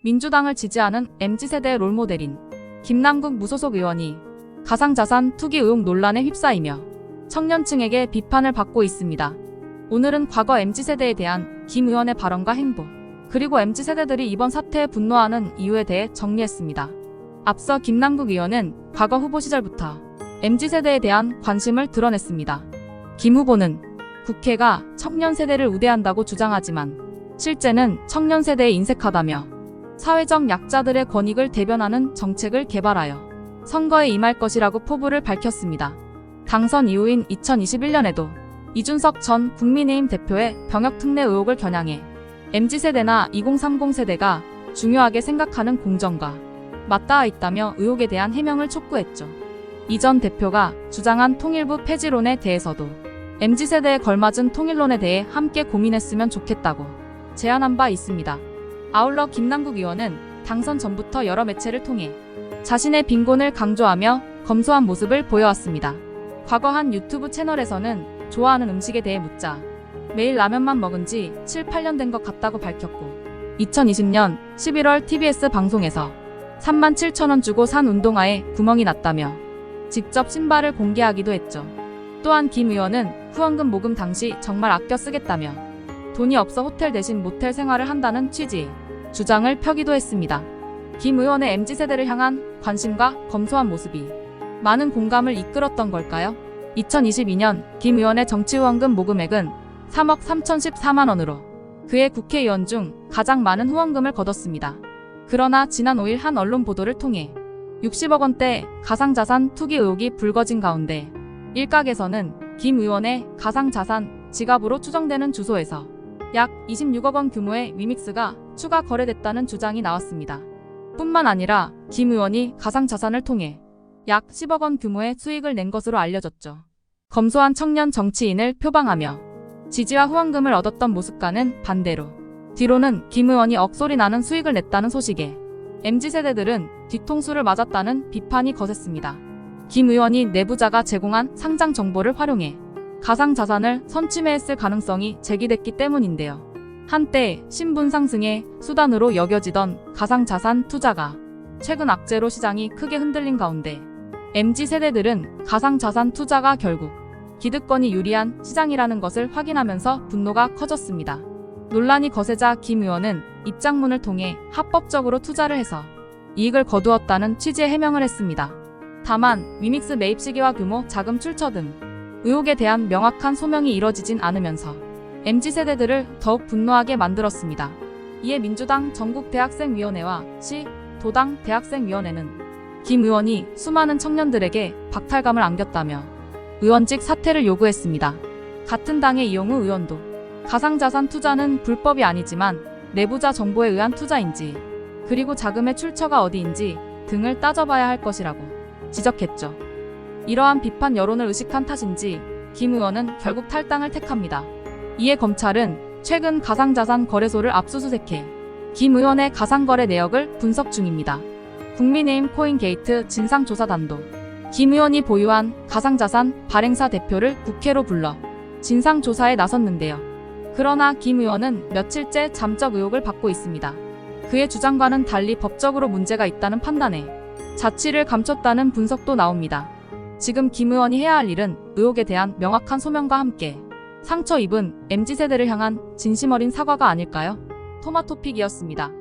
민주당을 지지하는 MZ세대의 롤모델인 김남국 무소속 의원이 가상자산 투기 의혹 논란에 휩싸이며 청년층에게 비판을 받고 있습니다. 오늘은 과거 MZ세대에 대한 김 의원의 발언과 행보, 그리고 MZ세대들이 이번 사태에 분노하는 이유에 대해 정리했습니다. 앞서 김남국 의원은 과거 후보 시절부터 MZ세대에 대한 관심을 드러냈습니다. 김 후보는 국회가 청년세대를 우대한다고 주장하지만 실제는 청년세대에 인색하다며 사회적 약자들의 권익을 대변하는 정책을 개발하여 선거에 임할 것이라고 포부를 밝혔습니다. 당선 이후인 2021년에도 이준석 전 국민의힘 대표의 병역특례 의혹을 겨냥해 MZ세대나 2030세대가 중요하게 생각하는 공정과 맞닿아 있다며 의혹에 대한 해명을 촉구했죠. 이 전 대표가 주장한 통일부 폐지론에 대해서도 MZ세대에 걸맞은 통일론에 대해 함께 고민했으면 좋겠다고 제안한 바 있습니다. 아울러 김남국 의원은 당선 전부터 여러 매체를 통해 자신의 빈곤을 강조하며 검소한 모습을 보여왔습니다. 과거 한 유튜브 채널에서는 좋아하는 음식에 대해 묻자 매일 라면만 먹은 지 7, 8년 된 것 같다고 밝혔고 2020년 11월 TBS 방송에서 37,000원 주고 산 운동화에 구멍이 났다며 직접 신발을 공개하기도 했죠. 또한 김 의원은 후원금 모금 당시 정말 아껴 쓰겠다며 돈이 없어 호텔 대신 모텔 생활을 한다는 취지의 주장을 펴기도 했습니다. 김 의원의 MZ세대를 향한 관심과 검소한 모습이 많은 공감을 이끌었던 걸까요? 2022년 김 의원의 정치 후원금 모금액은 3억 3,014만 원으로 그의 국회의원 중 가장 많은 후원금을 거뒀습니다. 그러나 지난 5일 한 언론 보도를 통해 60억 원대 가상자산 투기 의혹이 불거진 가운데 일각에서는 김 의원의 가상자산 지갑으로 추정되는 주소에서 약 26억 원 규모의 위믹스가 추가 거래됐다는 주장이 나왔습니다. 뿐만 아니라 김 의원이 가상자산을 통해 약 10억 원 규모의 수익을 낸 것으로 알려졌죠. 검소한 청년 정치인을 표방하며 지지와 후원금을 얻었던 모습과는 반대로 뒤로는 김 의원이 억소리 나는 수익을 냈다는 소식에 MZ세대들은 뒤통수를 맞았다는 비판이 거셌습니다. 김 의원이 내부자가 제공한 상장 정보를 활용해 가상자산을 선취매했을 가능성이 제기됐기 때문인데요. 한때 신분 상승의 수단으로 여겨지던 가상자산 투자가 최근 악재로 시장이 크게 흔들린 가운데 MZ세대들은 가상자산 투자가 결국 기득권이 유리한 시장이라는 것을 확인하면서 분노가 커졌습니다. 논란이 거세자 김 의원은 입장문을 통해 합법적으로 투자를 해서 이익을 거두었다는 취지의 해명을 했습니다. 다만 위믹스 매입 시기와 규모, 자금 출처 등 의혹에 대한 명확한 소명이 이뤄지진 않으면서 MZ세대들을 더욱 분노하게 만들었습니다. 이에 민주당 전국대학생위원회와 시, 도당 대학생위원회는 김 의원이 수많은 청년들에게 박탈감을 안겼다며 의원직 사퇴를 요구했습니다. 같은 당의 이용우 의원도 가상자산 투자는 불법이 아니지만 내부자 정보에 의한 투자인지 그리고 자금의 출처가 어디인지 등을 따져봐야 할 것이라고 지적했죠. 이러한 비판 여론을 의식한 탓인지 김 의원은 결국 탈당을 택합니다. 이에 검찰은 최근 가상자산 거래소를 압수수색해 김 의원의 가상거래 내역을 분석 중입니다. 국민의힘 코인게이트 진상조사단도 김 의원이 보유한 가상자산 발행사 대표를 국회로 불러 진상조사에 나섰는데요. 그러나 김 의원은 며칠째 잠적 의혹을 받고 있습니다. 그의 주장과는 달리 법적으로 문제가 있다는 판단에 자취를 감췄다는 분석도 나옵니다. 지금 김 의원이 해야 할 일은 의혹에 대한 명확한 소명과 함께 상처 입은 MZ세대를 향한 진심 어린 사과가 아닐까요? 토마토픽이었습니다.